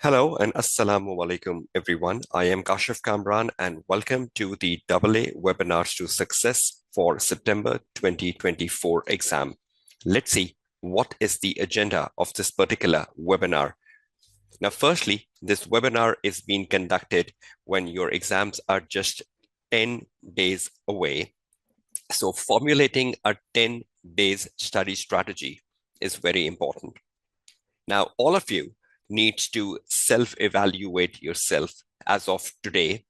Hello and Assalamu alaikum, everyone. I am Kashif Kamran and welcome to the AA Webinars to Success for September 2024 exam. Let's see what is the agenda of this particular webinar. Now, firstly, this webinar is being conducted when your exams are just 10 days away. So formulating a 10 days study strategy is very important. Now, all of you needs to self-evaluate yourself as of today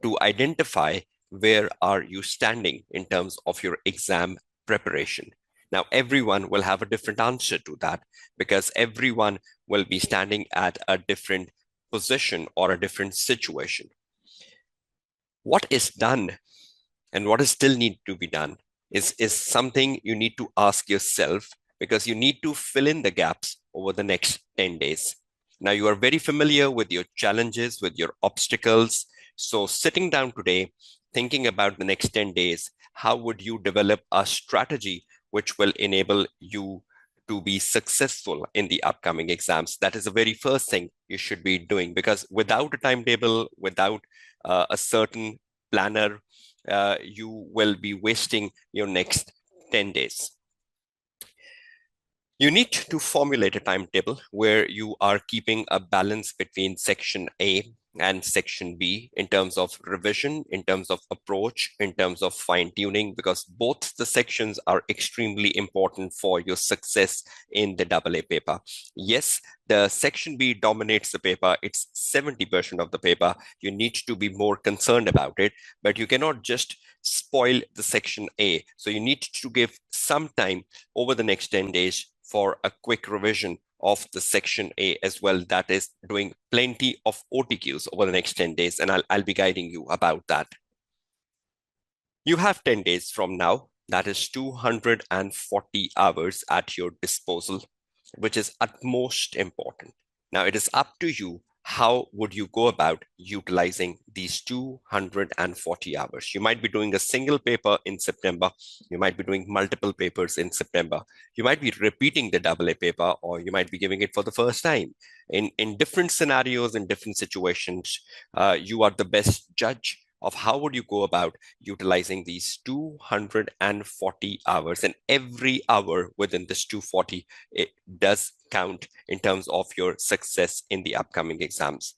to identify where are you standing in terms of your exam preparation. Now, everyone will have a different answer to that because everyone will be standing at a different position or a different situation. What is done and what is still need to be done is something you need to ask yourself because you need to fill in the gaps over the next 10 days. Now, you are very familiar with your challenges, with your obstacles. So sitting down today, thinking about the next 10 days, how would you develop a strategy which will enable you to be successful in the upcoming exams? That is the very first thing you should be doing, because without a timetable, without a certain planner, you will be wasting your next 10 days. You need to formulate a timetable where you are keeping a balance between section A and section B in terms of revision, in terms of approach, in terms of fine tuning, because both the sections are extremely important for your success in the AA paper. Yes, the section B dominates the paper. It's 70% of the paper. You need to be more concerned about it, but you cannot just spoil the section A. So you need to give some time over the next 10 days for a quick revision of the section A as well. That is doing plenty of OTQs over the next 10 days, and I'll be guiding you about that. You have 10 days from now. That is 240 hours at your disposal, which is utmost important. Now, it is up to you. How would you go about utilizing these 240 hours? You might be doing a single paper in September. You might be doing multiple papers in September. You might be repeating the AA paper, or you might be giving it for the first time. In different scenarios, in different situations, you are the best judge of how would you go about utilizing these 240 hours, and every hour within this 240, it does count in terms of your success in the upcoming exams.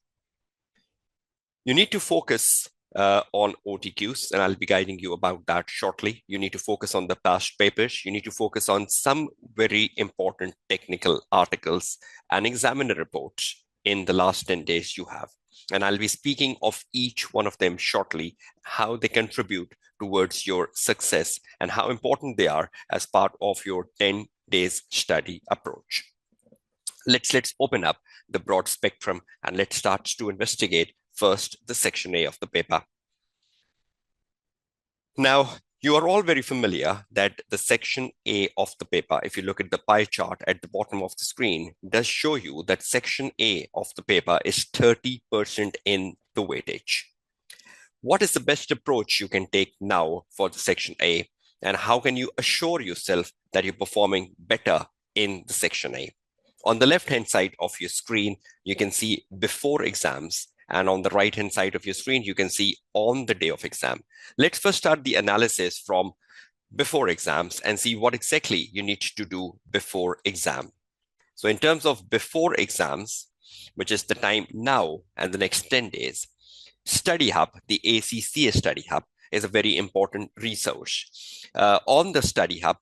You need to focus on OTQs, and I'll be guiding you about that shortly. You need to focus on the past papers. You need to focus on some very important technical articles and examiner reports in the last 10 days you have. And I'll be speaking of each one of them shortly, how they contribute towards your success and how important they are as part of your 10 days study approach. Let's open up the broad spectrum and let's start to investigate first the section A of the paper. Now, you are all very familiar that the section A of the paper, if you look at the pie chart at the bottom of the screen, does show you that section A of the paper is 30% in the weightage. What is the best approach you can take now for the section A, and how can you assure yourself that you're performing better in the section A? On the left-hand side of your screen, you can see before exams, and on the right-hand side of your screen, you can see on the day of exam. Let's first start the analysis from before exams and see what exactly you need to do before exam. So in terms of before exams, which is the time now and the next 10 days, Study Hub, the ACCA Study Hub, is a very important resource. On the Study Hub,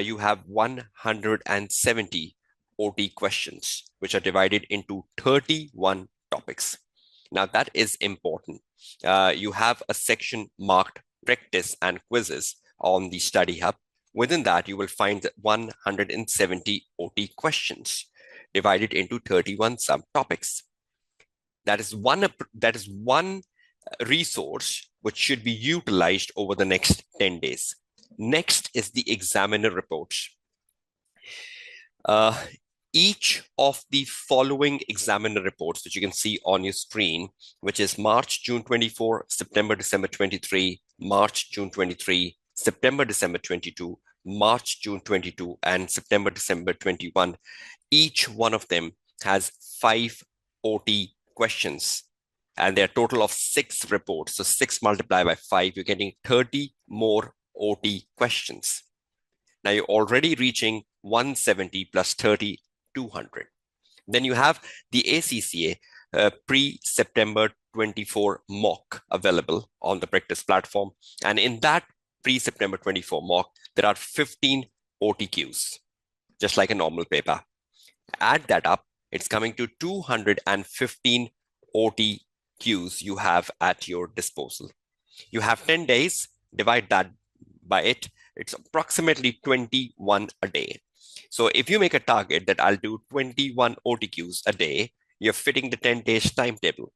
you have 170 OT questions, which are divided into 31 topics. Now, that is important. You have a section marked practice and quizzes on the Study Hub. Within that, you will find 170 OT questions divided into 31 subtopics. That is one resource which should be utilized over the next 10 days. Next is the examiner reports. Each of the following examiner reports that you can see on your screen, which is March, June 24, September, December 23, March, June 23, September, December 22, March, June 22, and September, December 21. Each one of them has 5 OT questions. And there are a total of 6 reports. So 6 multiplied by 5, you're getting 30 more OT questions. Now you're already reaching 170 plus 30, 200. Then you have the ACCA pre-September 24 mock available on the practice platform. And in that pre-September 24 mock, there are 15 OTQs, just like a normal paper. Add that up, it's coming to 215 OTQs you have at your disposal. You have 10 days, divide that by it, it's approximately 21 a day. So if you make a target that I'll do 21 OTQs a day, you're fitting the 10 days timetable.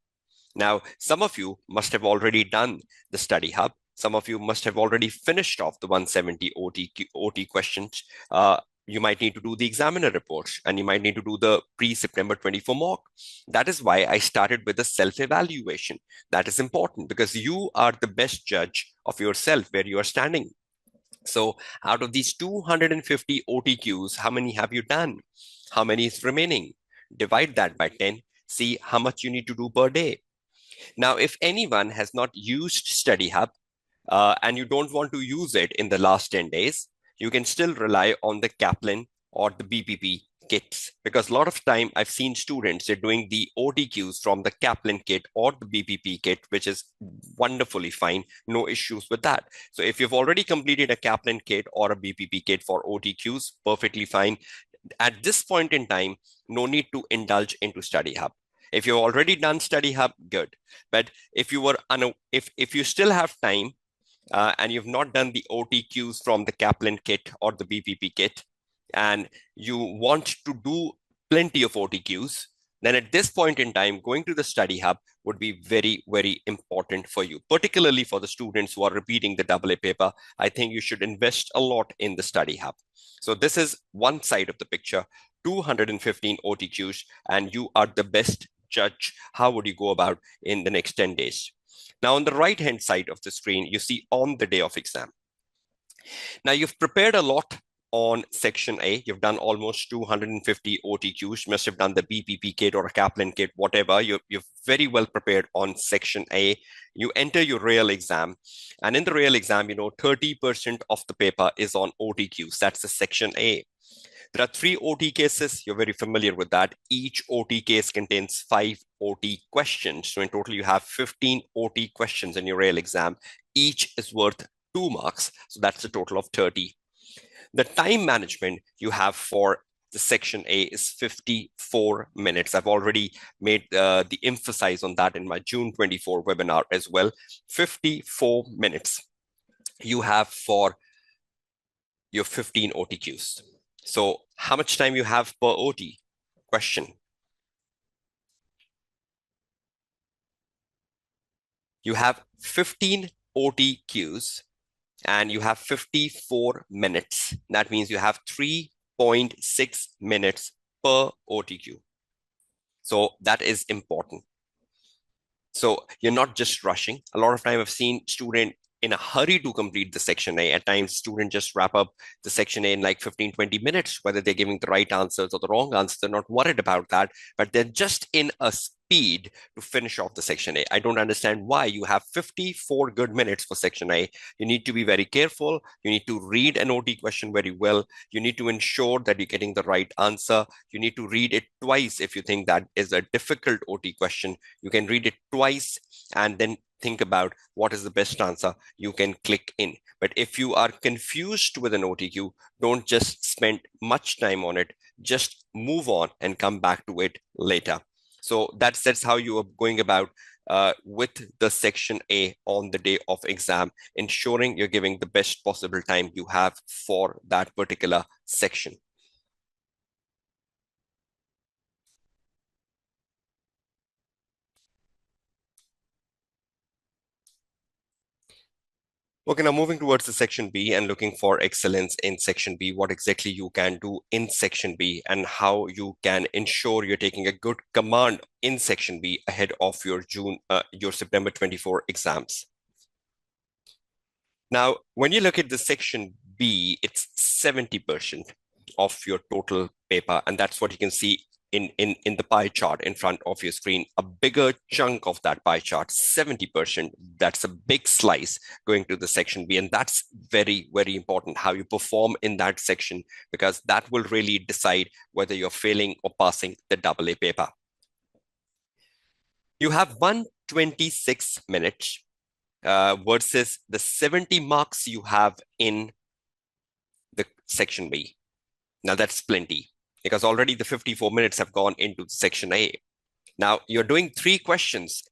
Now, some of you must have already done the study hub. Some of you must have already finished off the 170 OT questions. You might need to do the examiner reports, and you might need to do the pre-September 24 mock. That is why I started with a self-evaluation. That is important because you are the best judge of yourself where you are standing. So out of these 250 OTQs, how many have you done? How many is remaining? Divide that by 10, see how much you need to do per day. Now, if anyone has not used Study Hub and you don't want to use it in the last 10 days, you can still rely on the Kaplan or the BPP kits, because a lot of time I've seen students, they're doing the OTQs from the Kaplan kit or the BPP kit, which is wonderfully fine. No issues with that. So if you've already completed a Kaplan kit or a BPP kit for OTQs, perfectly fine. At this point in time, no need to indulge into Study Hub. If you've already done Study Hub, good. But if you were if you still have time and you've not done the OTQs from the Kaplan kit or the BPP kit, and you want to do plenty of OTQs, then at this point in time, going to the Study Hub would be very, very important for you, particularly for the students who are repeating the AA paper. I think you should invest a lot in the Study Hub. So this is one side of the picture, 215 OTQs, and you are the best judge. How would you go about in the next 10 days? Now, on the right-hand side of the screen, you see on the day of exam. Now, you've prepared a lot on section A. You've done almost 250 OTQs, must have done the BPP kit or a Kaplan kit, whatever. You're very well prepared on section A. You enter your real exam. And in the real exam, 30% of the paper is on OTQs. That's the section A. There are 3 OT cases. You're very familiar with that. Each OT case contains 5 OT questions. So in total, you have 15 OT questions in your real exam. Each is worth 2 marks. So that's a total of 30. The time management you have for the section A is 54 minutes. I've already made the emphasis on that in my June 24 webinar as well. 54 minutes you have for your 15 OTQs. So how much time you have per OT question? You have 15 OTQs and you have 54 minutes. That means you have 3.6 minutes per OTQ. So that is important. So you're not just rushing. A lot of time I've seen student in a hurry to complete the section A. At times, students just wrap up the section A in like 15, 20 minutes, whether they're giving the right answers or the wrong answers. They're not worried about that, but they're just in a speed to finish off the section A. I don't understand why. You have 54 good minutes for section A. You need to be very careful. You need to read an OT question very well. You need to ensure that you're getting the right answer. You need to read it twice if you think that is a difficult OT question. You can read it twice and then think about what is the best answer. You can click in. But if you are confused with an OTQ, don't just spend much time on it. Just move on and come back to it later. So that's how you are going about with the section A on the day of exam, ensuring you're giving the best possible time you have for that particular section. Okay, now moving towards the section B and looking for excellence in section B, what exactly you can do in section B and how you can ensure you're taking a good command in section B ahead of your September 24 exams. Now, when you look at the section B, it's 70% of your total paper, and that's what you can see in the pie chart in front of your screen, a bigger chunk of that pie chart, 70%, that's a big slice going to the section B. And that's very, very important how you perform in that section, because that will really decide whether you're failing or passing the AA paper. You have 126 minutes versus the 70 marks you have in the section B. Now that's plenty, because already the 54 minutes have gone into section A. Now you're doing 3 questions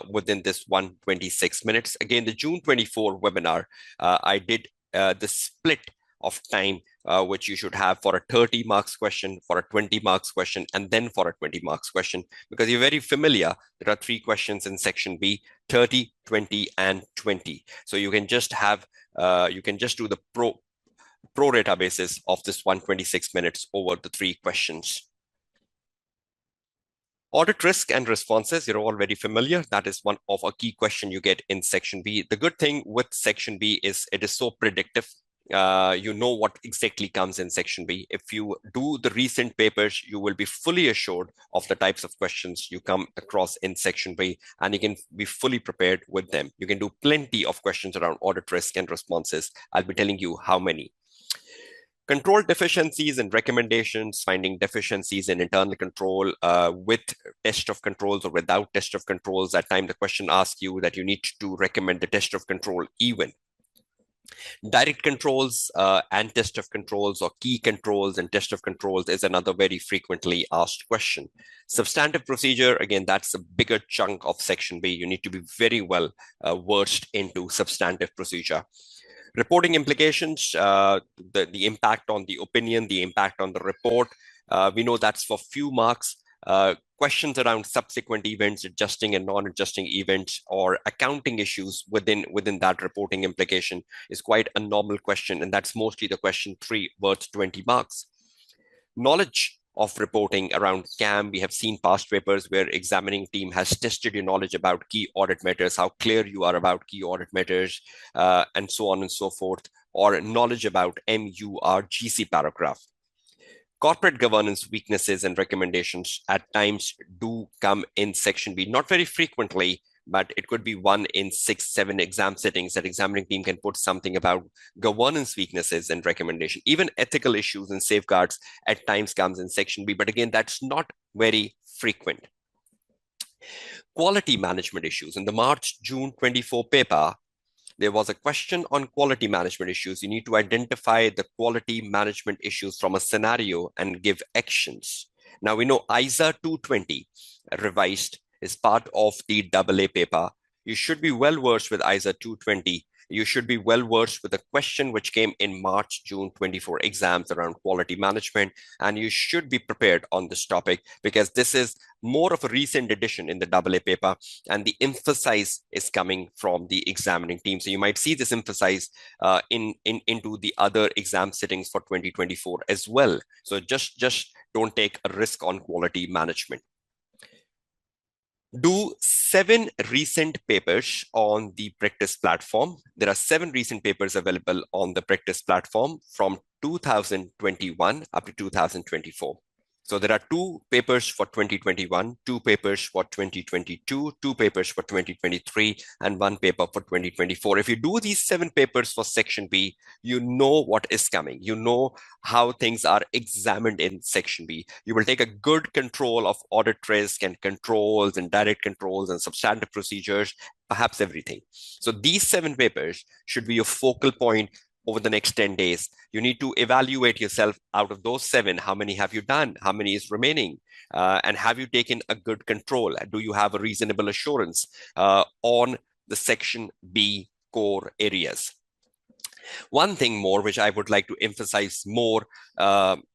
within this 126 minutes. Again, the June 24 webinar, I did the split of time which you should have for a 30 marks question, for a 20 marks question, and then for a 20 marks question, because you're very familiar. There are 3 questions in section B, 30, 20, and 20. So you can just have, you can just do the pro rata basis of this 126 minutes over the 3 questions. Audit risk and responses, you're all very familiar. That is one of a key question you get in section B. The good thing with section B is it is so predictive. You know what exactly comes in section B. If you do the recent papers, you will be fully assured of the types of questions you come across in section B, and you can be fully prepared with them. You can do plenty of questions around audit risk and responses. I'll be telling you how many. Control deficiencies and recommendations, finding deficiencies in internal control with test of controls or without test of controls. At time the question asks you that you need to recommend the test of control even. Direct controls and test of controls, or key controls and test of controls, is another very frequently asked question. Substantive procedure, again, that's a bigger chunk of section B. You need to be very well versed into substantive procedure. Reporting implications, the impact on the opinion, the impact on the report. We know that's for few marks. Questions around subsequent events, adjusting and non-adjusting events, or accounting issues within that reporting implication is quite a normal question, and that's mostly the question 3 worth 20 marks. Knowledge of reporting around CAM. We have seen past papers where examining team has tested your knowledge about key audit matters, how clear you are about key audit matters, and so on and so forth, or knowledge about MURGC paragraph. Corporate governance weaknesses and recommendations at times do come in section B, not very frequently, but it could be 1 in 6-7 exam settings that examining team can put something about governance weaknesses and recommendation. Even ethical issues and safeguards at times comes in section B, but again, that's not very frequent. Quality management issues. In the March-June 24 paper, there was a question on quality management issues. You need to identify the quality management issues from a scenario and give actions. Now we know ISA 220 revised is part of the AA paper. You should be well versed with ISA 220. You should be well versed with the question which came in March-June 24 exams around quality management, and you should be prepared on this topic, because this is more of a recent addition in the AA paper, and the emphasis is coming from the examining team. So you might see this emphasis into the other exam settings for 2024 as well. So just don't take a risk on quality management. Do 7 recent papers on the practice platform. There are 7 recent papers available on the practice platform from 2021 up to 2024. So there are 2 papers for 2021, 2 papers for 2022, 2 papers for 2023, and 1 paper for 2024. If you do these 7 papers for section B, you know what is coming. You know how things are examined in section B. You will take a good control of audit risk and controls and direct controls and substantive procedures, perhaps everything. So these 7 papers should be your focal point over the next 10 days. You need to evaluate yourself out of those 7. How many have you done? How many is remaining? And have you taken a good control? Do you have a reasonable assurance on the section B core areas? One thing more, which I would like to emphasize more,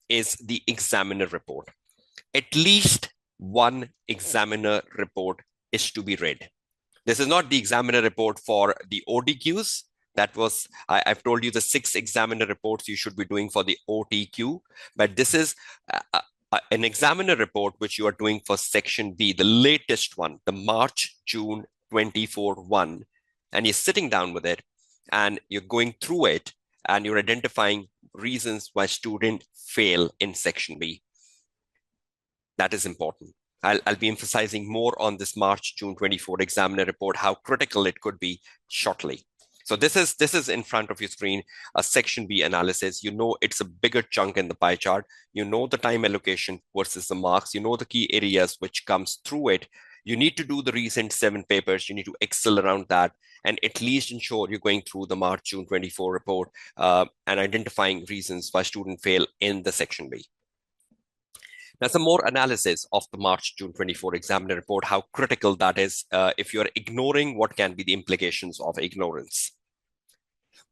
is the examiner report. At least 1 examiner report is to be read. This is not the examiner report for the ODQs. That was, I've told you the 6 examiner reports you should be doing for the OTQ, but this is an examiner report which you are doing for section B, the latest one, the March-June 24 one, and you're sitting down with it and you're going through it and you're identifying reasons why students fail in section B. That is important. I'll be emphasizing more on this March-June 24 examiner report, how critical it could be shortly. So this is in front of your screen, a section B analysis. You know it's a bigger chunk in the pie chart. You know the time allocation versus the marks. You know the key areas which comes through it. You need to do the recent 7 papers. You need to excel around that and at least ensure you're going through the March-June 24 report and identifying reasons why students fail in the section B. Now, some more analysis of the March-June 24 examiner report, how critical that is if you're ignoring what can be the implications of ignorance.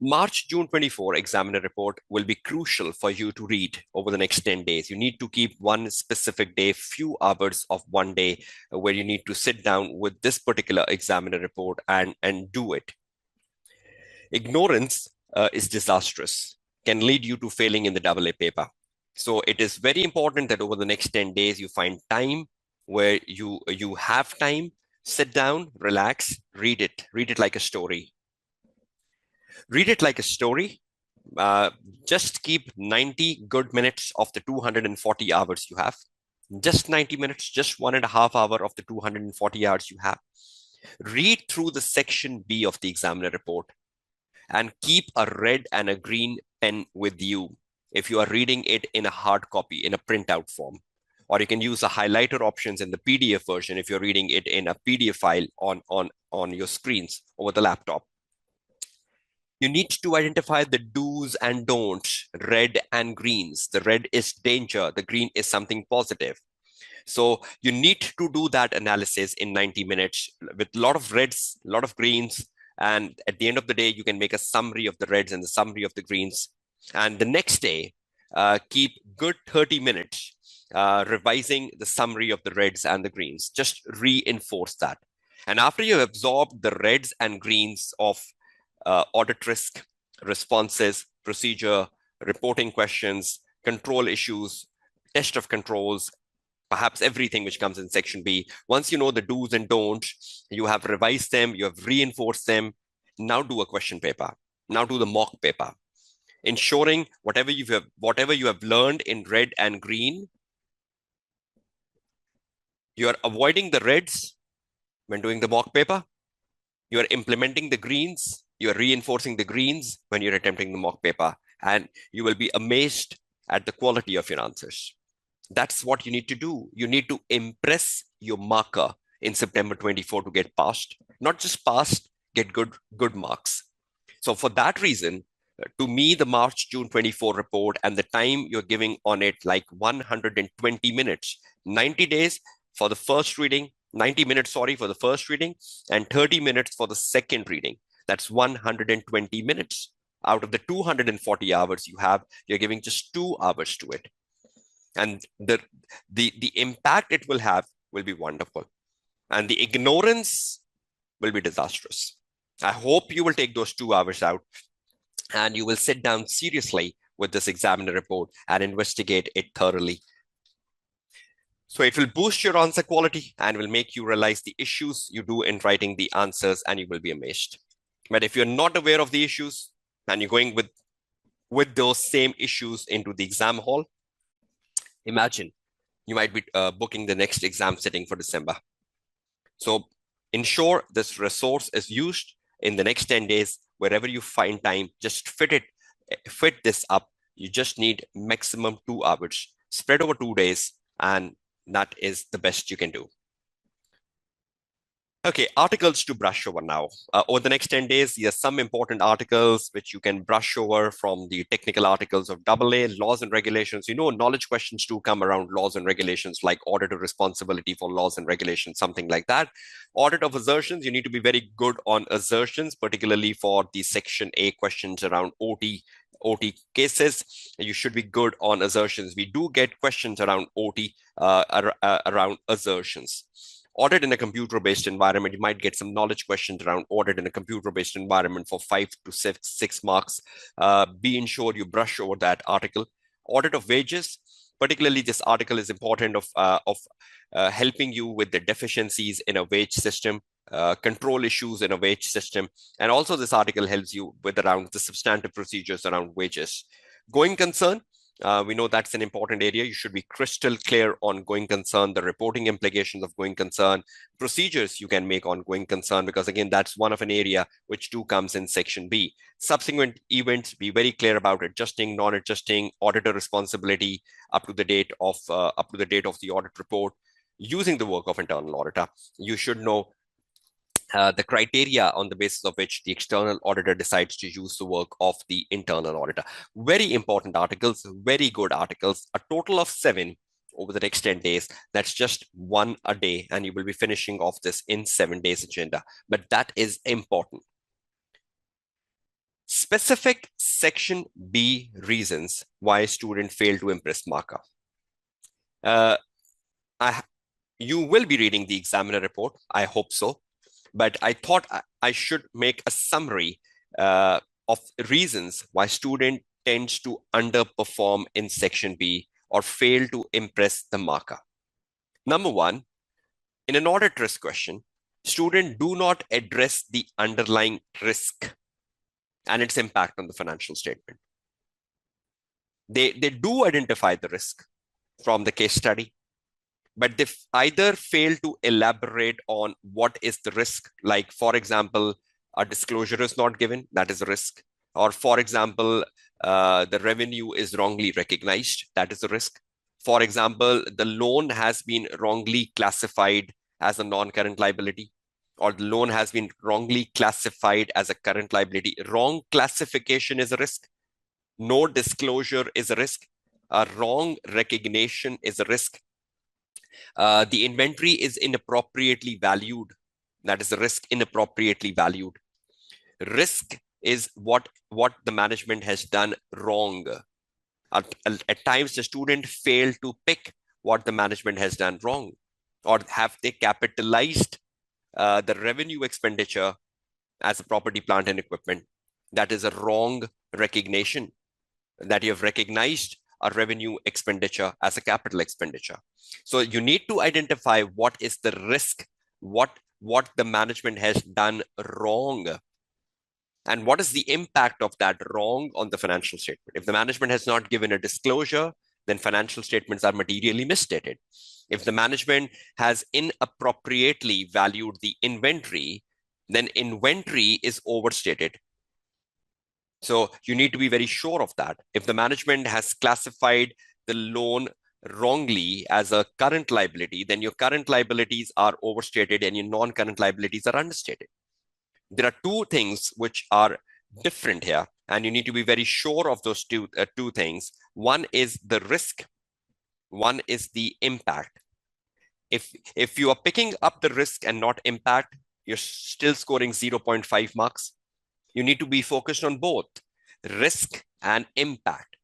March-June 24 examiner report will be crucial for you to read over the next 10 days. You need to keep one specific day, few hours of one day where you need to sit down with this particular examiner report and do it. Ignorance is disastrous, can lead you to failing in the AA paper. So it is very important that over the next 10 days, you find time where you have time, sit down, relax, read it like a story. Read it like a story. Just keep 90 good minutes of the 240 hours you have. Just 90 minutes, just 1.5 hours of the 240 hours you have. Read through the section B of the examiner report and keep a red and a green pen with you if you are reading it in a hard copy, in a printout form. Or you can use the highlighter options in the PDF version if you're reading it in a PDF file on your screens over the laptop. You need to identify the do's and don'ts, red and greens. The red is danger, the green is something positive. So you need to do that analysis in 90 minutes with a lot of reds, a lot of greens. And at the end of the day, you can make a summary of the reds and the summary of the greens. And the next day, keep good 30 minutes revising the summary of the reds and the greens. Just reinforce that. And after you've absorbed the reds and greens of audit risk, responses, procedure, reporting questions, control issues, test of controls, perhaps everything which comes in section B. Once you know the do's and don'ts, you have revised them, you have reinforced them. Now do a question paper. Now do the mock paper, ensuring whatever you have learned in red and green, you are avoiding the reds when doing the mock paper. You are implementing the greens. You are reinforcing the greens when you're attempting the mock paper, and you will be amazed at the quality of your answers. That's what you need to do. You need to impress your marker in September 24 to get passed, not just passed, get good marks. So for that reason, to me, the March-June 24 report and the time you're giving on it, like 120 minutes, 90 days for the first reading, 90 minutes, sorry, for the first reading, and 30 minutes for the second reading. That's 120 minutes. Out of the 240 hours you have, you're giving just 2 hours to it. And the impact it will have will be wonderful. And the ignorance will be disastrous. I hope you will take those 2 hours out and you will sit down seriously with this examiner report and investigate it thoroughly. So it will boost your answer quality and will make you realize the issues you do in writing the answers, and you will be amazed. But if you're not aware of the issues and you're going with those same issues into the exam hall, imagine you might be booking the next exam sitting for December. So ensure this resource is used in the next 10 days. Wherever you find time, just fit this up. You just need maximum 2 hours spread over 2 days, and that is the best you can do. Okay, articles to brush over now. Over the next 10 days, there are some important articles which you can brush over from the technical articles of AA, laws and regulations. You know, knowledge questions do come around laws and regulations, like audit of responsibility for laws and regulations, something like that. Audit of assertions, you need to be very good on assertions, particularly for the section A questions around OT cases. You should be good on assertions. We do get questions around OT, around assertions. Audit in a computer-based environment, you might get some knowledge questions around audit in a computer-based environment for 5 to 6 marks. Be ensured you brush over that article. Audit of wages, particularly this article is important of helping you with the deficiencies in a wage system, control issues in a wage system. And also this article helps you with around the substantive procedures around wages. Going concern, We know that's an important area. You should be crystal clear on going concern, the reporting implications of going concern, procedures you can make on going concern, because again, that's one of an area which too comes in section B. Subsequent events, be very clear about adjusting, non-adjusting, auditor responsibility up to the date of the audit report, using the work of internal auditor. You should know the criteria on the basis of which the external auditor decides to use the work of the internal auditor. Very important articles, very good articles, a total of 7 over the next 10 days. That's just one a day, and you will be finishing off this in 7 days agenda. But that is important. Specific section B reasons why a student failed to impress marker. You will be reading the examiner report. I hope so. But I thought I should make a summary of reasons why student tends to underperform in section B or fail to impress the marker. Number one, in an audit risk question, students do not address the underlying risk and its impact on the financial statement. They do identify the risk from the case study, but they either fail to elaborate on what is the risk. Like, for example, a disclosure is not given, that is a risk. Or for example, the revenue is wrongly recognized, that is a risk. For example, the loan has been wrongly classified as a non-current liability, or the loan has been wrongly classified as a current liability. Wrong classification is a risk. No disclosure is a risk. A wrong recognition is a risk. The inventory is inappropriately valued. That is a risk, inappropriately valued. Risk is what the management has done wrong. At times, the student failed to pick what the management has done wrong, or have they capitalized the revenue expenditure as a property, plant, and equipment. That is a wrong recognition, that you have recognized a revenue expenditure as a capital expenditure. So you need to identify what is the risk, what the management has done wrong, and what is the impact of that wrong on the financial statement. If the management has not given a disclosure, then financial statements are materially misstated. If the management has inappropriately valued the inventory, then inventory is overstated. So you need to be very sure of that. If the management has classified the loan wrongly as a current liability, then your current liabilities are overstated and your non-current liabilities are understated. There are two things which are different here, and you need to be very sure of those two things. One is the risk, one is the impact. If you are picking up the risk and not impact, you're still scoring 0.5 marks. You need to be focused on both risk and impact.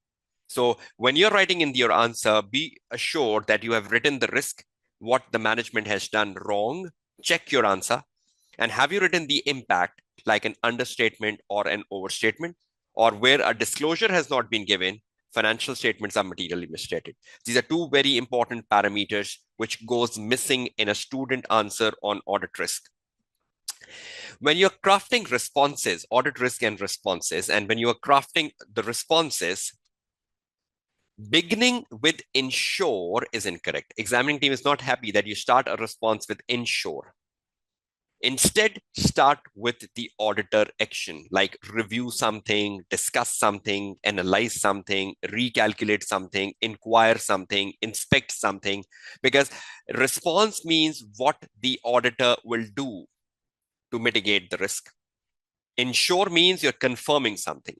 So when you're writing in your answer, be assured that you have written the risk, what the management has done wrong, check your answer. And have you written the impact, like an understatement or an overstatement, or where a disclosure has not been given, financial statements are materially misstated. These are two very important parameters which goes missing in a student answer on audit risk. When you're crafting responses, audit risk and responses, and when you are crafting the responses, beginning with ensure is incorrect. Examining team is not happy that you start a response with ensure. Instead, start with the auditor action, like review something, discuss something, analyze something, recalculate something, inquire something, inspect something, because response means what the auditor will do to mitigate the risk. Ensure means you're confirming something,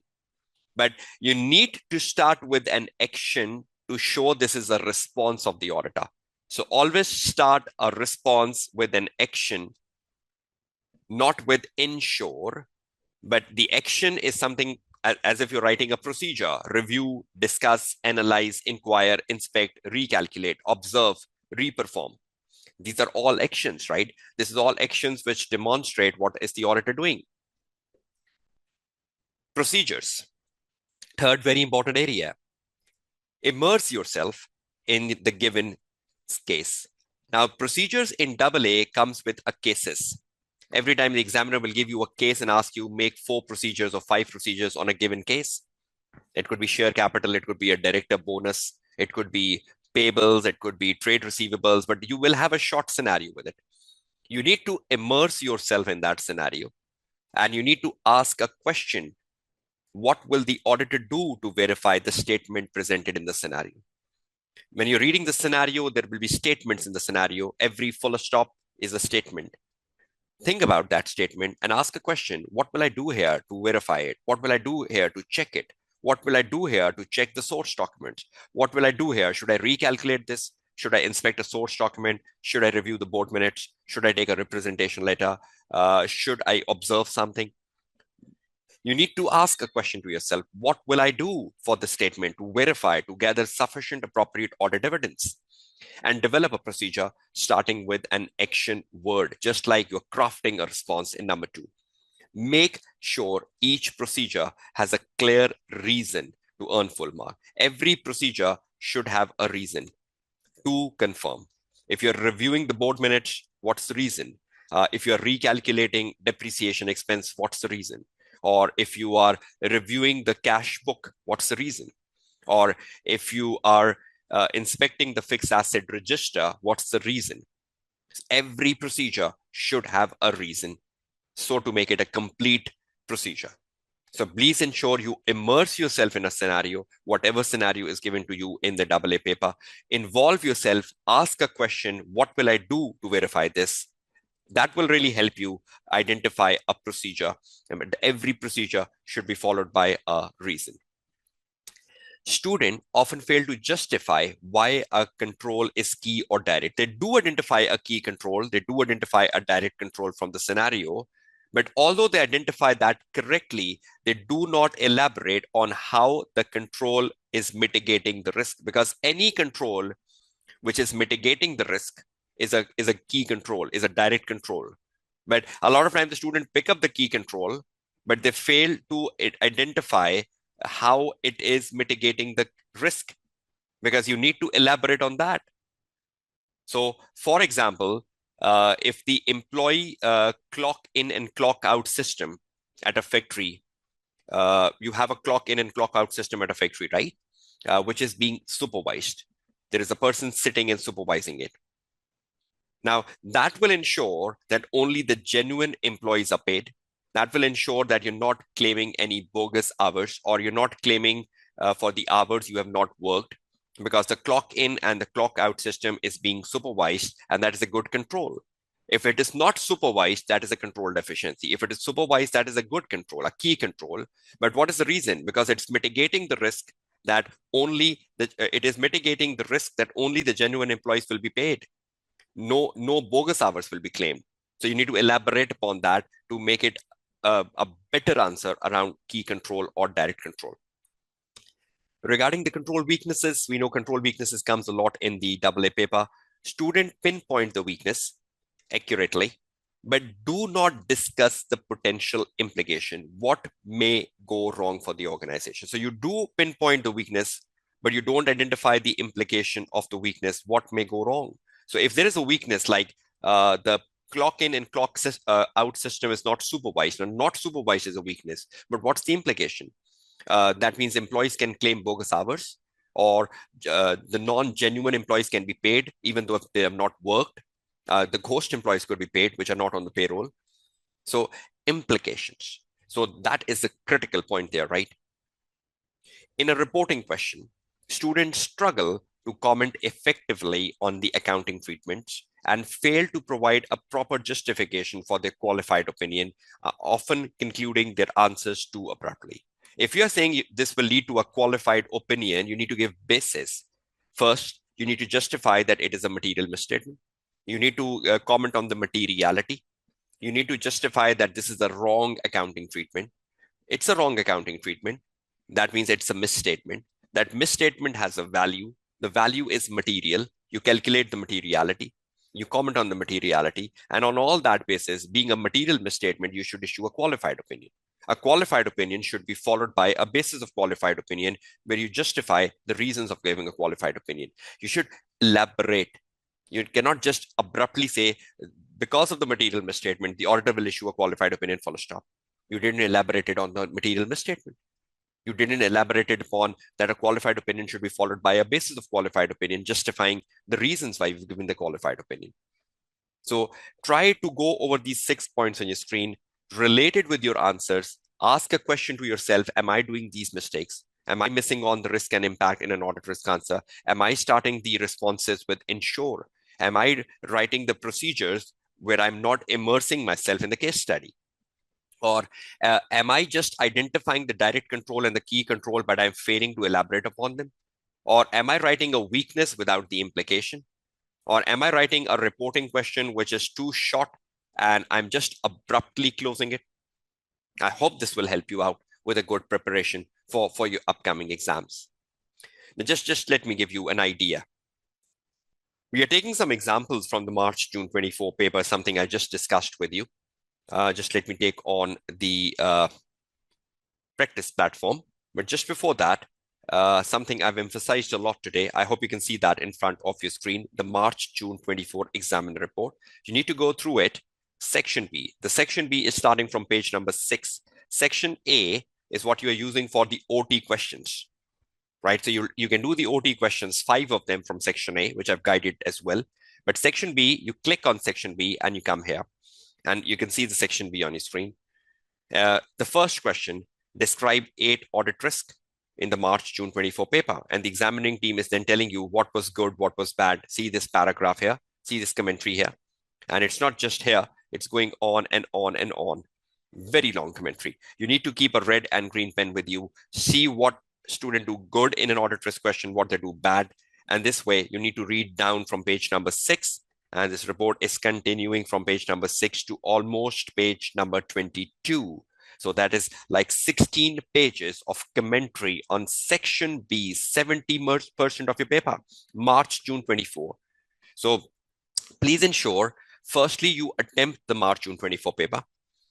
but you need to start with an action to show this is a response of the auditor. So always start a response with an action, not with ensure, but the action is something as if you're writing a procedure: review, discuss, analyze, inquire, inspect, recalculate, observe, reperform. These are all actions, right? This is all actions which demonstrate what is the auditor doing. Procedures. Third very important area. Immerse yourself in the given case. Now, procedures in AA comes with a cases. Every time the examiner will give you a case and ask you make 4 procedures or 5 procedures on a given case. It could be share capital, it could be a director bonus, it could be payables, it could be trade receivables, but you will have a short scenario with it. You need to immerse yourself in that scenario and you need to ask a question. What will the auditor do to verify the statement presented in the scenario? When you're reading the scenario, there will be statements in the scenario. Every full stop is a statement. Think about that statement and ask a question. What will I do here to verify it? What will I do here to check it? What will I do here to check the source document? What will I do here? Should I recalculate this? Should I inspect a source document? Should I review the board minutes? Should I take a representation letter? Should I observe something? You need to ask a question to yourself. What will I do for the statement to verify, to gather sufficient appropriate audit evidence? And develop a procedure starting with an action word, just like you're crafting a response in number 2. Make sure each procedure has a clear reason to earn full mark. Every procedure should have a reason to confirm. If you're reviewing the board minutes, what's the reason? If you're recalculating depreciation expense, what's the reason? Or if you are reviewing the cash book, what's the reason? Or if you are inspecting the fixed asset register, what's the reason? Every procedure should have a reason, so to make it a complete procedure. So please ensure you immerse yourself in a scenario, whatever scenario is given to you in the AA paper. Involve yourself, ask a question, what will I do to verify this? That will really help you identify a procedure. And every procedure should be followed by a reason. Students often fail to justify why a control is key or direct. They do identify a key control, they do identify a direct control from the scenario, but although they identify that correctly, they do not elaborate on how the control is mitigating the risk, because any control which is mitigating the risk is a key control, is a direct control. But a lot of times the student pick up the key control, but they fail to identify how it is mitigating the risk, because you need to elaborate on that. So, for example, if the employee clock in and clock out system at a factory, you have a clock in and clock out system at a factory, right? Which is being supervised. There is a person sitting and supervising it. Now, that will ensure that only the genuine employees are paid. That will ensure that you're not claiming any bogus hours, or you're not claiming for the hours you have not worked, because the clock in and the clock out system is being supervised, and that is a good control. If it is not supervised, that is a control deficiency. If it is supervised, that is a good control, a key control. But what is the reason? Because it's mitigating the risk that only the genuine employees will be paid. No bogus hours will be claimed. So you need to elaborate upon that to make it a better answer around key control or direct control. Regarding the control weaknesses, we know control weaknesses comes a lot in the AA paper. Student pinpoint the weakness accurately, but do not discuss the potential implication. What may go wrong for the organization? So you do pinpoint the weakness, but you don't identify the implication of the weakness. What may go wrong? So if there is a weakness like the clock in and clock out system is not supervised, and not supervised is a weakness, but what's the implication? That means employees can claim bogus hours, or the non-genuine employees can be paid even though they have not worked. The ghost employees could be paid, which are not on the payroll. So implications. So that is the critical point there, right? In a reporting question, students struggle to comment effectively on the accounting treatments and fail to provide a proper justification for their qualified opinion, often concluding their answers too abruptly. If you're saying this will lead to a qualified opinion, you need to give basis. First, you need to justify that it is a material misstatement. You need to comment on the materiality. You need to justify that this is a wrong accounting treatment. It's a wrong accounting treatment. That means it's a misstatement. That misstatement has a value. The value is material. You calculate the materiality. You comment on the materiality. And on all that basis, being a material misstatement, you should issue a qualified opinion. A qualified opinion should be followed by a basis of qualified opinion where you justify the reasons of giving a qualified opinion. You should elaborate. You cannot just abruptly say, because of the material misstatement, the auditor will issue a qualified opinion, full stop. You didn't elaborate it on the material misstatement. You didn't elaborate it upon that a qualified opinion should be followed by a basis of qualified opinion, justifying the reasons why you've given the qualified opinion. So try to go over these 6 points on your screen, relate it with your answers, ask a question to yourself, am I doing these mistakes? Am I missing on the risk and impact in an audit risk answer? Am I starting the responses with ensure? Am I writing the procedures where I'm not immersing myself in the case study? Or am I just identifying the direct control and the key control, but I'm failing to elaborate upon them? Or am I writing a weakness without the implication? Or am I writing a reporting question which is too short and I'm just abruptly closing it? I hope this will help you out with a good preparation for your upcoming exams. Now just let me give you an idea. We are taking some examples from the March-June 24 paper, something I just discussed with you. Just let me take on the practice platform. But just before that, something I've emphasized a lot today, I hope you can see that in front of your screen, the March-June 24 examiner report. You need to go through it, section B. The section B is starting from page number 6. Section A is what you are using for the OT questions, right? So you can do the OT questions, 5 of them from section A, which I've guided as well. But section B, you click on section B and you come here. And you can see the section B on your screen. The first question, describe 8 audit risk in the March-June 24 paper. And the examining team is then telling you what was good, what was bad. See this paragraph here, see this commentary here. And it's not just here, it's going on and on and on. Very long commentary. You need to keep a red and green pen with you. See what student do good in an audit risk question, what they do bad. And this way, you need to read down from page number 6. And this report is continuing from page number 6 to almost page number 22. So that is like 16 pages of commentary on section B, 70% of your paper, March-June 24. So please ensure, firstly, you attempt the March-June 24 paper.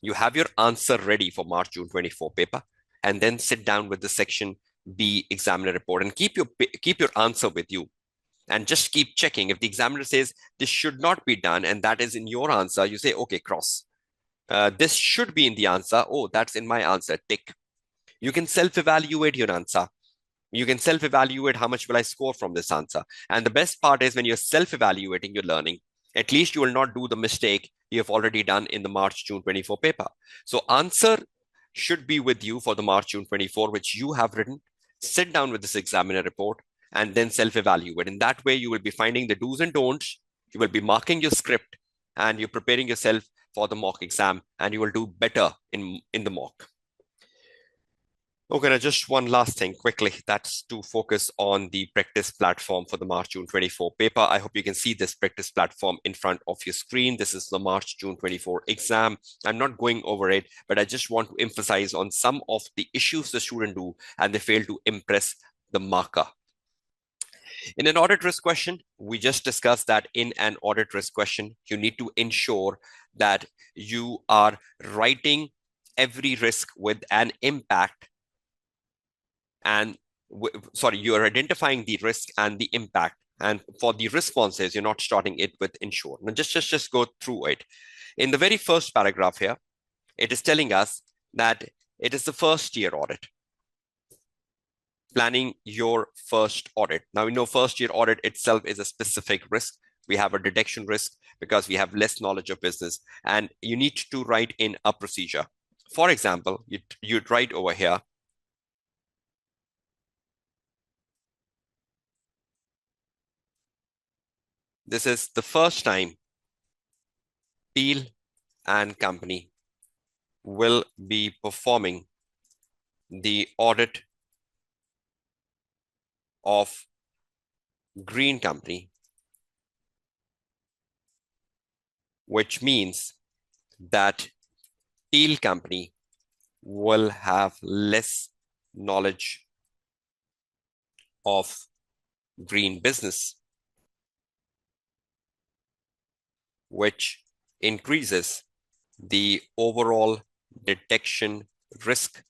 You have your answer ready for March-June 24 paper, and then sit down with the section B examiner report and keep your answer with you. And just keep checking. If the examiner says this should not be done, and that is in your answer, you say, okay, cross. This should be in the answer. Oh, that's in my answer, tick. You can self-evaluate your answer. You can self-evaluate how much will I score from this answer. And the best part is when you're self-evaluating your learning, at least you will not do the mistake you have already done in the March-June 24 paper. So answer should be with you for the March-June 24, which you have written. Sit down with this examiner report and then self-evaluate. In that way, you will be finding the do's and don'ts. You will be marking your script and you're preparing yourself for the mock exam, and you will do better in the mock. Okay, now just one last thing quickly. That's to focus on the practice platform for the March-June 24 paper. I hope you can see this practice platform in front of your screen. This is the March-June 24 exam. I'm not going over it, but I just want to emphasize on some of the issues the student do and they fail to impress the marker. In an audit risk question, we just discussed that in an audit risk question, you need to ensure that you are writing every risk with an impact and you are identifying the risk and the impact. And for the responses, you're not starting it with ensure. Now just go through it. In the very first paragraph here, it is telling us that it is the first year audit. Planning your first audit. Now, we know first year audit itself is a specific risk. We have a detection risk because we have less knowledge of business, and you need to write in a procedure. For example, you'd write over here, this is the first time Peel and Company will be performing the audit of Green Company, which means that Peel Company will have less knowledge of green business, which increases the overall detection risk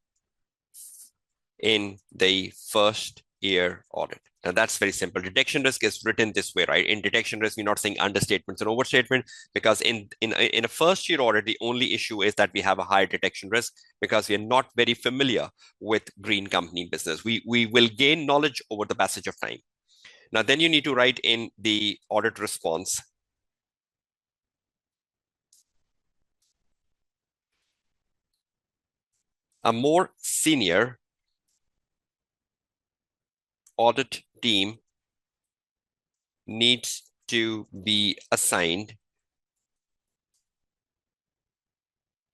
in the first year audit. Now that's very simple. Detection risk is written this way, right? In detection risk, we're not saying understatements and overstatement, because in a first year audit, the only issue is that we have a higher detection risk because we are not very familiar with green company business. We will gain knowledge over the passage of time. Now then you need to write in the audit response, a more senior audit team needs to be assigned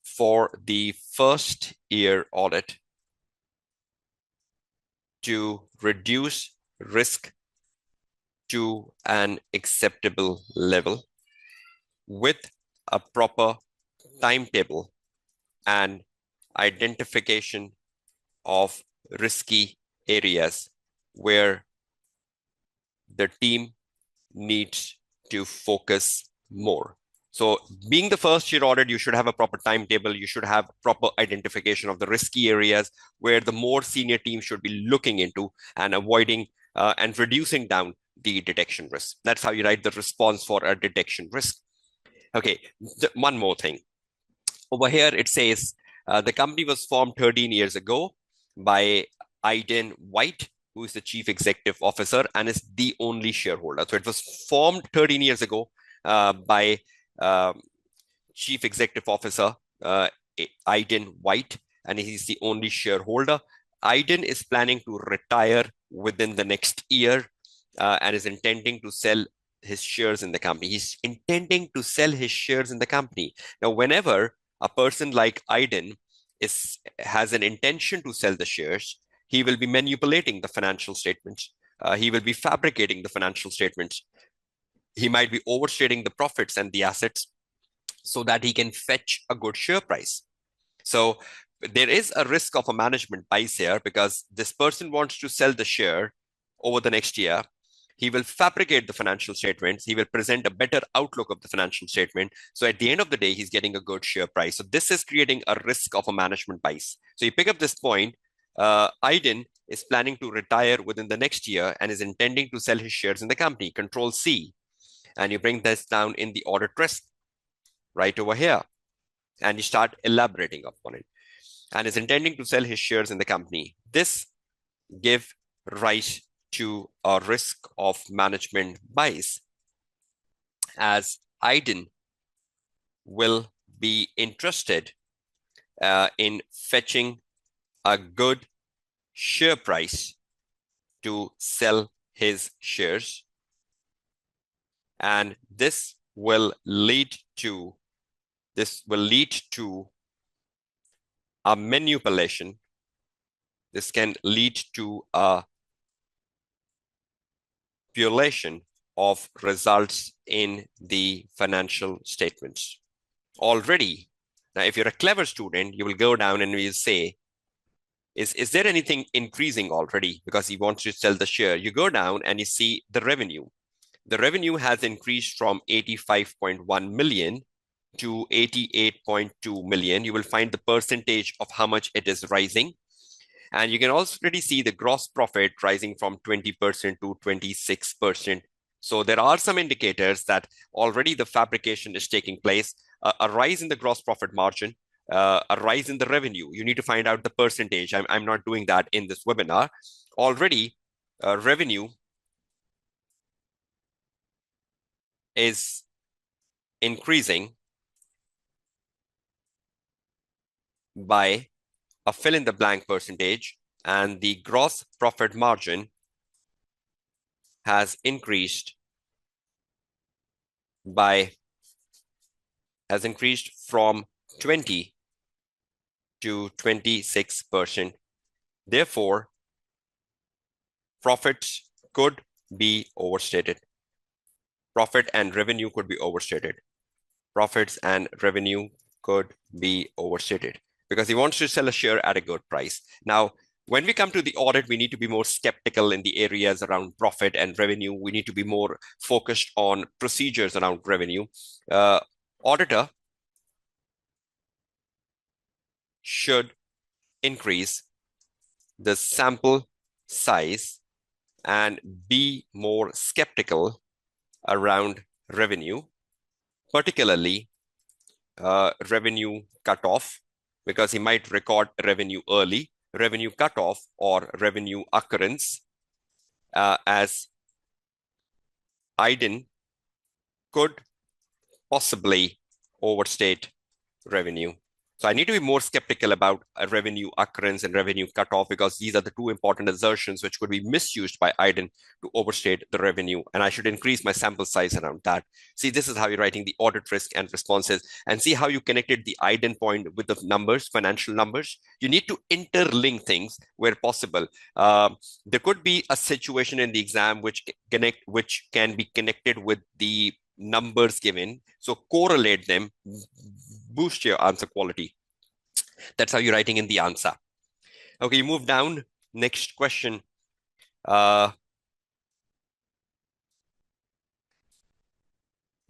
for the first year audit to reduce risk to an acceptable level with a proper timetable and identification of risky areas where the team needs to focus more. So being the first year audit, you should have a proper timetable. You should have proper identification of the risky areas where the more senior team should be looking into and avoiding and reducing down the detection risk. That's how you write the response for a detection risk. Okay, one more thing. Over here, it says the company was formed 13 years ago by Aiden White, who is the chief executive officer and is the only shareholder. So it was formed 13 years ago by chief executive officer Aiden White, and he's the only shareholder. Aiden is planning to retire within the next year and is intending to sell his shares in the company. He's intending to sell his shares in the company. Now, whenever a person like Aiden has an intention to sell the shares, he will be manipulating the financial statements. He will be fabricating the financial statements. He might be overstating the profits and the assets so that he can fetch a good share price. So there is a risk of a management bias here because this person wants to sell the share over the next year. He will fabricate the financial statements. He will present a better outlook of the financial statement. So at the end of the day, he's getting a good share price. So this is creating a risk of a management bias. So you pick up this point. Aiden is planning to retire within the next year and is intending to sell his shares in the company. Control C. And you bring this down in the audit risk right over here. And you start elaborating upon it. And is intending to sell his shares in the company. This give rise to a risk of management bias, as Aiden will be interested in fetching a good share price to sell his shares. And this will lead to a manipulation. This can lead to a manipulation of results in the financial statements. Already, now if you're a clever student, you will go down and you'll say, is there anything increasing already? Because he wants to sell the share. You go down and you see the revenue. The revenue has increased from 85.1 million to 88.2 million. You will find the percentage of how much it is rising. And you can already see the gross profit rising from 20% to 26%. So there are some indicators that already the fabrication is taking place, a rise in the gross profit margin, a rise in the revenue. You need to find out the percentage. I'm not doing that in this webinar. Already, revenue is increasing by a fill in the blank percentage, and the gross profit margin has increased from 20 to 26%. Therefore, profits could be overstated. Profit and revenue could be overstated. Profits and revenue could be overstated because he wants to sell a share at a good price. Now, when we come to the audit, we need to be more skeptical in the areas around profit and revenue. We need to be more focused on procedures around revenue. Auditor should increase the sample size and be more skeptical around revenue, particularly revenue cutoff, because he might record revenue early, revenue cutoff, or revenue occurrence, as Iden could possibly overstate revenue. So I need to be more skeptical about a revenue occurrence and revenue cutoff, because these are the two important assertions which could be misused by Iden to overstate the revenue. And I should increase my sample size around that. See, this is how you're writing the audit risk and responses, and see how you connected the Iden point with the numbers, financial numbers. You need to interlink things where possible. There could be a situation in the exam which can be connected with the numbers given. So correlate them, boost your answer quality. That's how you're writing in the answer. Okay, you move down. Next question.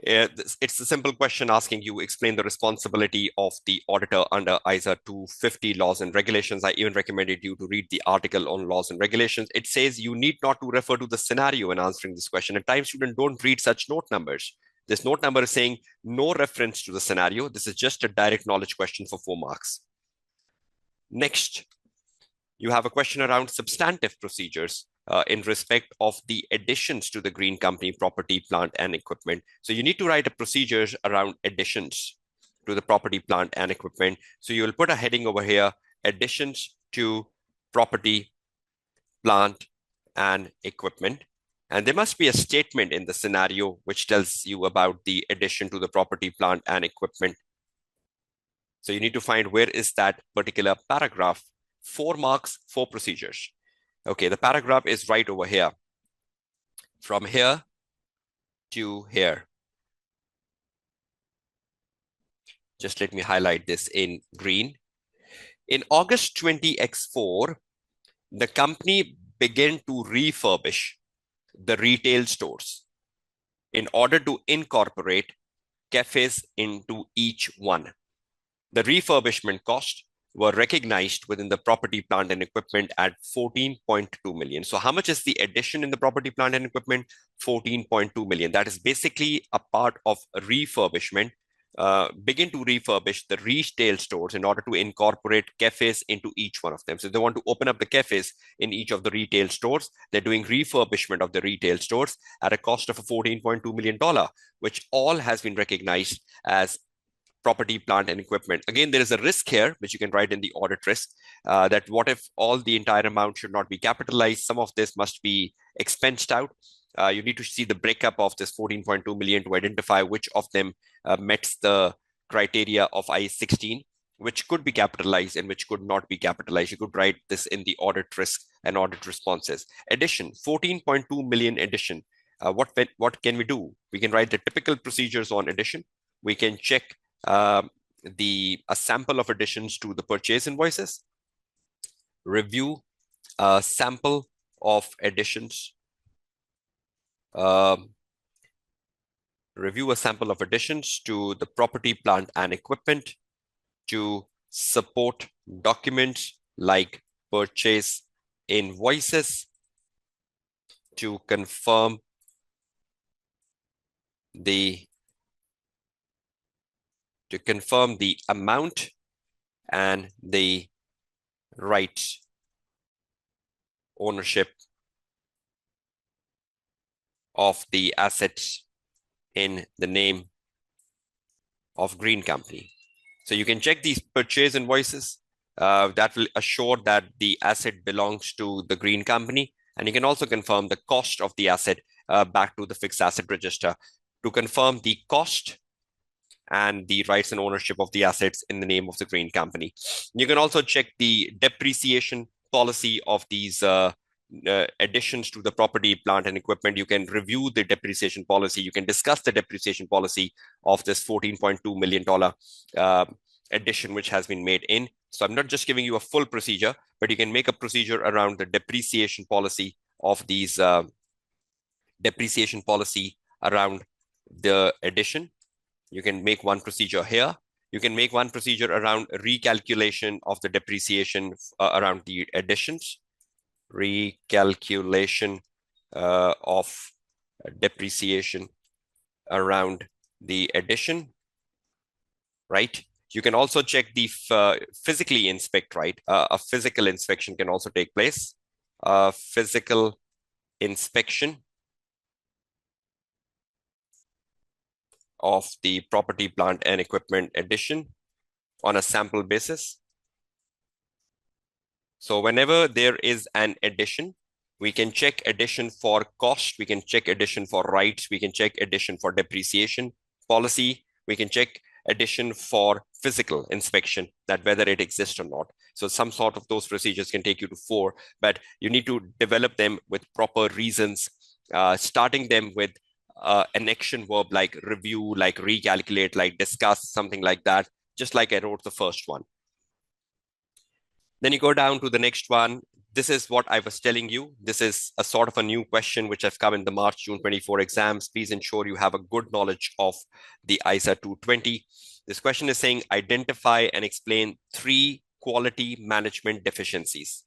It's a simple question asking you explain the responsibility of the auditor under ISA 250 laws and regulations. I even recommended you to read the article on laws and regulations. It says you need not to refer to the scenario when answering this question. At times, students don't read such note numbers. This note number is saying no reference to the scenario. This is just a direct knowledge question for 4 marks. Next, you have a question around substantive procedures in respect of the additions to the green company property, plant, and equipment. So you need to write a procedures around additions to the property, plant, and equipment. So you will put a heading over here, additions to property, plant, and equipment. And there must be a statement in the scenario which tells you about the addition to the property, plant, and equipment. So you need to find where is that particular paragraph. 4 marks, 4 procedures. Okay, the paragraph is right over here. From here to here. Just let me highlight this in green. In August 20X4, the company began to refurbish the retail stores in order to incorporate cafes into each one. The refurbishment cost were recognized within the property, plant, and equipment at 14.2 million. So how much is the addition in the property, plant, and equipment? 14.2 million. That is basically a part of a refurbishment. Begin to refurbish the retail stores in order to incorporate cafes into each one of them. So they want to open up the cafes in each of the retail stores. They're doing refurbishment of the retail stores at a cost of $14.2 million, which all has been recognized as property, plant, and equipment. Again, there is a risk here, which you can write in the audit risk, that what if all the entire amount should not be capitalized? Some of this must be expensed out. You need to see the breakup of this 14.2 million to identify which of them met the criteria of IAS 16, which could be capitalized and which could not be capitalized. You could write this in the audit risk and audit responses. Addition, 14.2 million addition. What can we do? We can write the typical procedures on addition. We can check a sample of additions to the purchase invoices, review a sample of additions, review a sample of additions to the property, plant, and equipment, to support documents like purchase invoices, to confirm the amount and the rights ownership of the assets in the name of green company. So you can check these purchase invoices. That will assure that the asset belongs to the green company. And you can also confirm the cost of the asset back to the fixed asset register to confirm the cost and the rights and ownership of the assets in the name of the green company. You can also check the depreciation policy of these additions to the property, plant, and equipment. You can review the depreciation policy. You can discuss the depreciation policy of this $14.2 million addition which has been made in. So I'm not just giving you a full procedure, but you can make a procedure around the depreciation policy of these depreciation policy around the addition. You can make one procedure here. You can make one procedure around recalculation of the depreciation around the additions. Recalculation of depreciation around the addition, right? You can also check the physically inspect, right? A physical inspection can also take place. Physical inspection of the property, plant, and equipment addition on a sample basis. So whenever there is an addition, we can check addition for cost, we can check addition for rights, we can check addition for depreciation policy, we can check addition for physical inspection, that whether it exists or not. So some sort of those procedures can take you to 4, but you need to develop them with proper reasons, starting them with an action verb like review, like recalculate, like discuss, something like that, just like I wrote the first one. Then you go down to the next one. This is what I was telling you. This is a sort of a new question which has come in the March, June 24 exams. Please ensure you have a good knowledge of the ISA 220. This question is saying, identify and explain 3 quality management deficiencies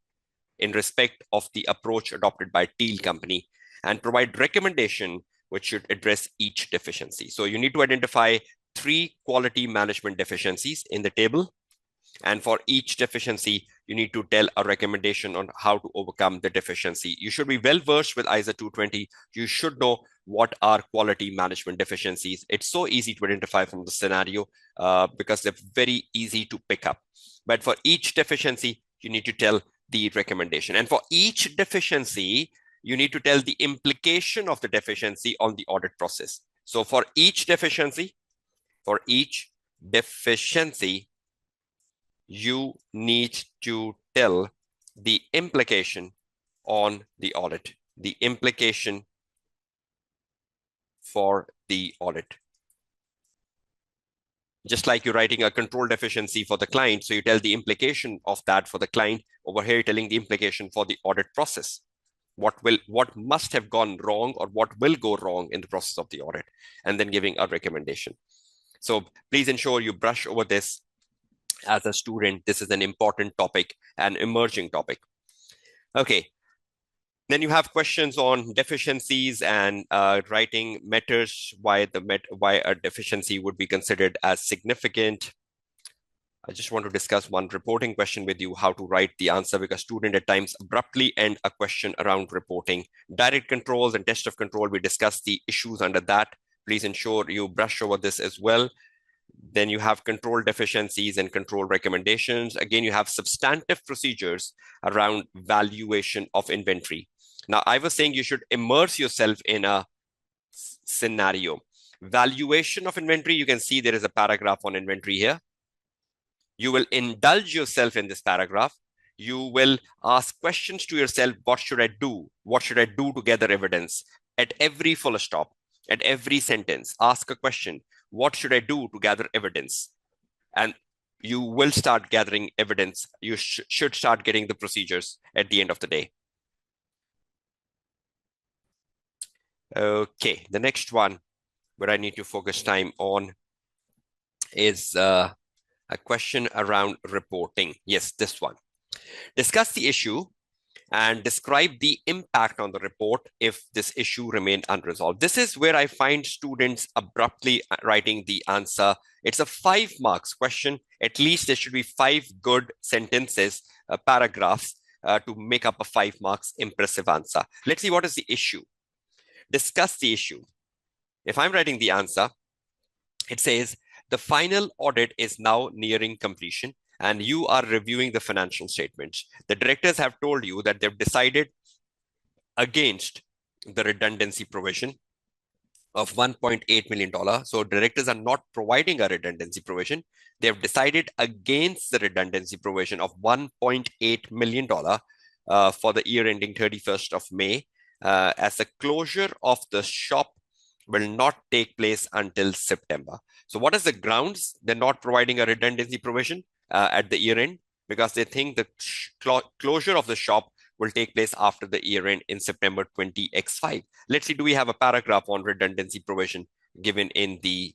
in respect of the approach adopted by Teal Company and provide recommendation which should address each deficiency. So you need to identify 3 quality management deficiencies in the table. And for each deficiency, you need to tell a recommendation on how to overcome the deficiency. You should be well versed with ISA 220. You should know what are quality management deficiencies. It's so easy to identify from the scenario because they're very easy to pick up. But for each deficiency, you need to tell the recommendation. And for each deficiency, you need to tell the implication of the deficiency on the audit process. So for each deficiency, you need to tell the implication on the audit, the implication for the audit. Just like you're writing a control deficiency for the client, so you tell the implication of that for the client. Over here, you're telling the implication for the audit process. What must have gone wrong or what will go wrong in the process of the audit, and then giving a recommendation. So please ensure you brush over this. As a student, this is an important topic, an emerging topic. Okay. Then you have questions on deficiencies and writing matters, why a deficiency would be considered as significant. I just want to discuss one reporting question with you, how to write the answer, because students at times abruptly end a question around reporting. Direct controls and test of control, we discussed the issues under that. Please ensure you brush over this as well. Then you have control deficiencies and control recommendations. Again, you have substantive procedures around valuation of inventory. Now, I was saying you should immerse yourself in a scenario. Valuation of inventory, you can see there is a paragraph on inventory here. You will indulge yourself in this paragraph. You will ask questions to yourself, what should I do? What should I do to gather evidence? At every full stop, at every sentence, ask a question. What should I do to gather evidence? And you will start gathering evidence. You should start getting the procedures at the end of the day. Okay, the next one where I need to focus time on is a question around reporting. Yes, this one. Discuss the issue and describe the impact on the report if this issue remained unresolved. This is where I find students abruptly writing the answer. It's a 5 marks question. At least there should be 5 good sentences, paragraphs to make up a 5 marks impressive answer. Let's see what is the issue. Discuss the issue. If I'm writing the answer, it says the final audit is now nearing completion and you are reviewing the financial statements. The directors have told you that they've decided against the redundancy provision of $1.8 million. So directors are not providing a redundancy provision. They have decided against the redundancy provision of $1.8 million for the year ending 31st of May, as the closure of the shop will not take place until September. So what is the grounds they're not providing a redundancy provision at the year end? Because they think the closure of the shop will take place after the year end in September 20X5. Let's see, do we have a paragraph on redundancy provision given in the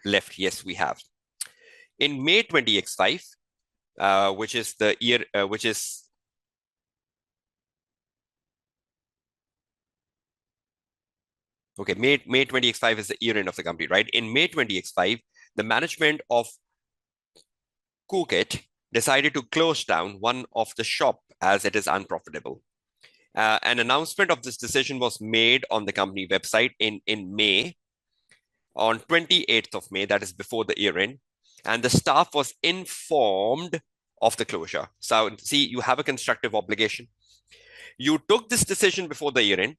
left? Yes, we have. In May 20X5, which is the year, which is Okay, May 20x5 is the year end of the company, right? In May 20x5, the management of Cookit decided to close down one of the shop as it is unprofitable. An announcement of this decision was made on the company website in May, on 28th of May, that is before the year end, and the staff was informed of the closure. So see, you have a constructive obligation. You took this decision before the year end.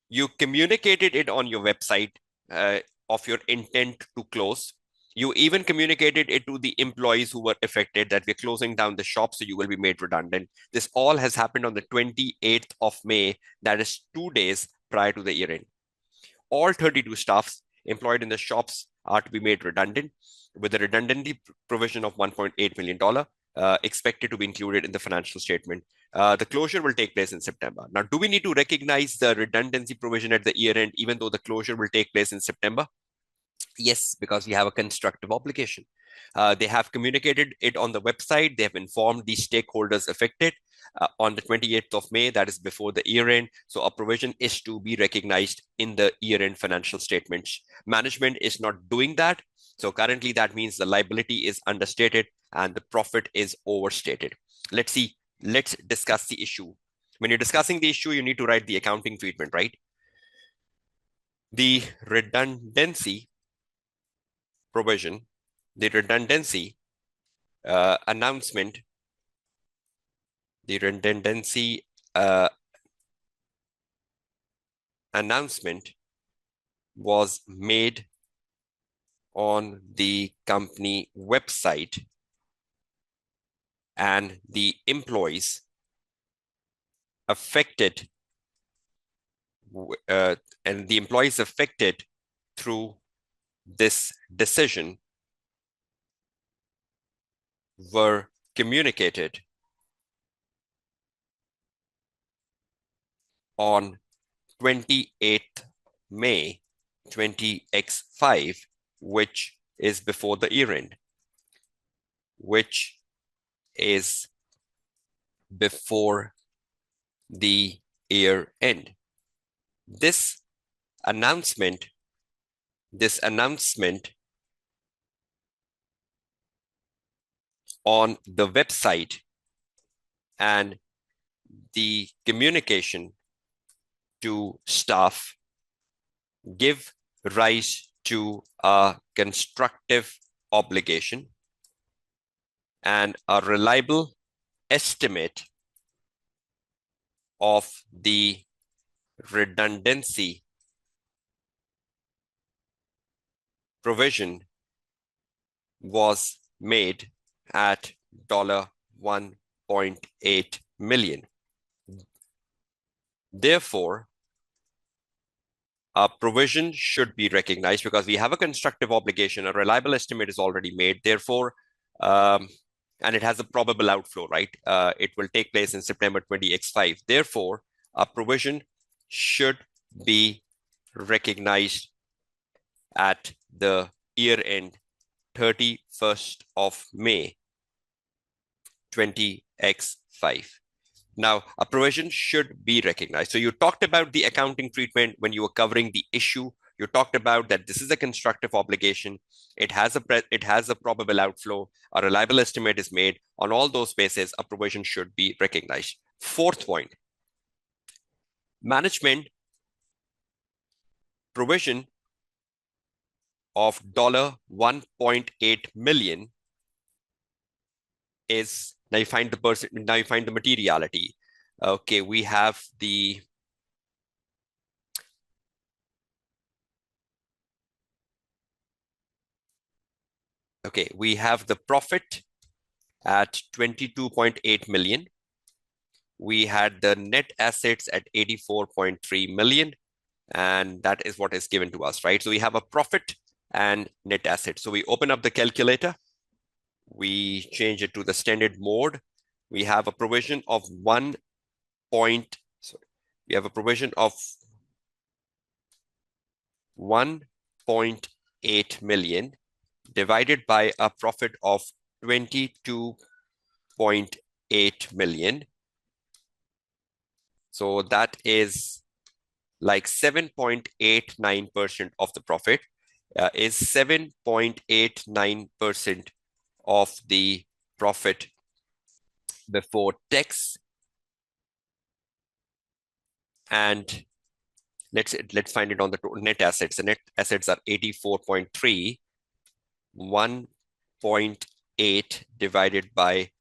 You communicated it on your website of your intent to close. You even communicated it to the employees who were affected that we're closing down the shop, so you will be made redundant. This all has happened on the 28th of May, that is 2 days prior to the year end. All 32 staffs employed in the shops are to be made redundant, with a redundancy provision of $1.8 million expected to be included in the financial statement. The closure will take place in September. Now, do we need to recognize the redundancy provision at the year end, even though the closure will take place in September? Yes, because we have a constructive obligation. They have communicated it on the website. They have informed the stakeholders affected on the 28th of May, that is before the year end. So a provision is to be recognized in the year end financial statements. Management is not doing that. So currently that means the liability is understated and the profit is overstated. Let's discuss the issue. When you're discussing the issue, you need to write the accounting treatment, right? The redundancy provision, the redundancy announcement, the redundancy announcement was made on the company website, and the employees affected through this decision were communicated on 28th May 20x5, which is before the year end, which is before the year end. This announcement on the website and the communication to staff give rise to a constructive obligation and a reliable estimate of the redundancy provision was made at $1.8 million. Therefore, a provision should be recognized because we have a constructive obligation. A reliable estimate is already made. Therefore, and it has a probable outflow, right? It will take place in September 20x5. Therefore, a provision should be recognized at the year end, 31st of May 20x5. Now, a provision should be recognized. So you talked about the accounting treatment when you were covering the issue. You talked about that this is a constructive obligation. It has a probable outflow. A reliable estimate is made. On all those bases, a provision should be recognized. Fourth point, management provision of $1.8 million is, now you find the materiality. Okay, we have the profit at 22.8 million. We had the net assets at 84.3 million, and that is what is given to us, right? So we have a profit and net assets. So we open up the calculator, we change it to the standard mode. We have a provision of we have a provision of 1.8 million divided by a profit of 22.8 million. So that is like 7.89% of the profit is 7.89% of the profit before tax. And let's find it on the net assets. The net assets are 84.3. 1.8 divided by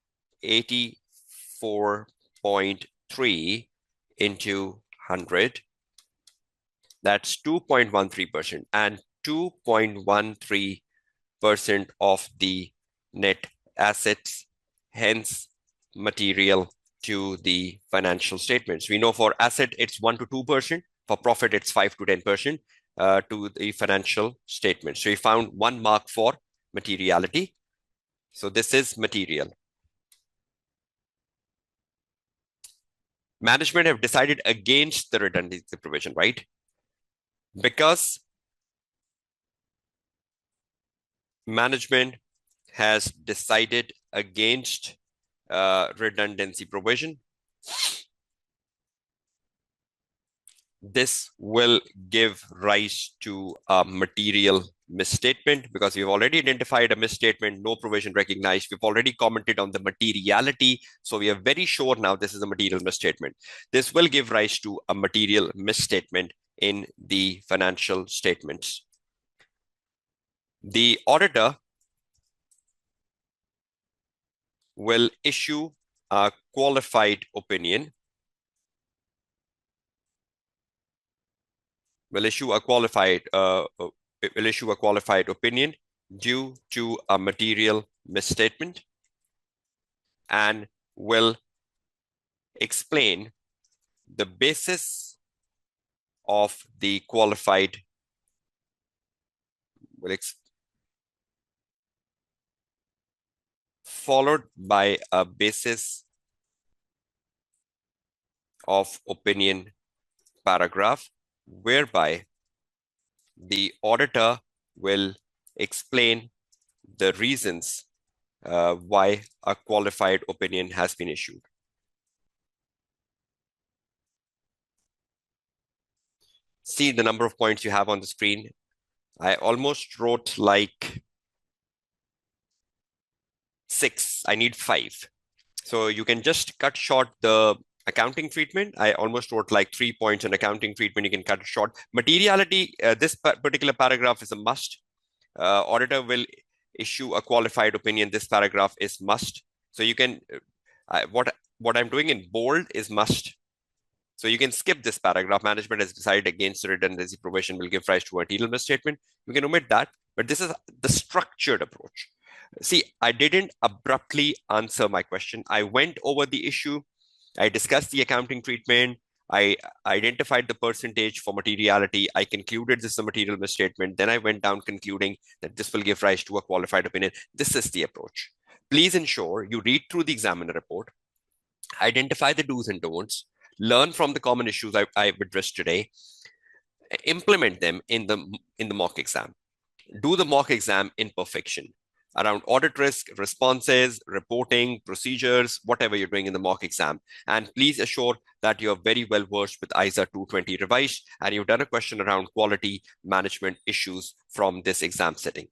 84.3 into 100. That's 2.13%, and 2.13% of the net assets, hence material to the financial statements. We know for asset it's 1 to 2%, for profit it's 5 to 10% to the financial statement. So we found one mark for materiality. So this is material. Management have decided against the redundancy provision, right? Because management has decided against redundancy provision, this will give rise to a material misstatement, because we've already identified a misstatement, no provision recognized. We've already commented on the materiality. So we are very sure now this is a material misstatement. This will give rise to a material misstatement in the financial statements. The auditor will issue a qualified opinion. Will issue a qualified opinion due to a material misstatement, and will explain the basis of the qualified followed by a basis of opinion paragraph, whereby the auditor will explain the reasons why a qualified opinion has been issued. See the number of points you have on the screen. I almost wrote like 6. I need 5. So you can just cut short the accounting treatment. I almost wrote like 3 points on accounting treatment. You can cut it short. Materiality, this particular paragraph is a must. Auditor will issue a qualified opinion. This paragraph is must. So you can, what I'm doing in bold is must. So you can skip this paragraph. Management has decided against the redundancy provision will give rise to a material misstatement. You can omit that, but this is the structured approach. See, I didn't abruptly answer my question. I went over the issue. I discussed the accounting treatment. I identified the percentage for materiality. I concluded this is a material misstatement. Then I went down concluding that this will give rise to a qualified opinion. This is the approach. Please ensure you read through the examiner report, identify the do's and don'ts, learn from the common issues I've addressed today, implement them in the mock exam. Do the mock exam in perfection around audit risk, responses, reporting, procedures, whatever you're doing in the mock exam. And please assure that you're very well versed with ISA 220 revised, and you've done a question around quality management issues from this exam setting.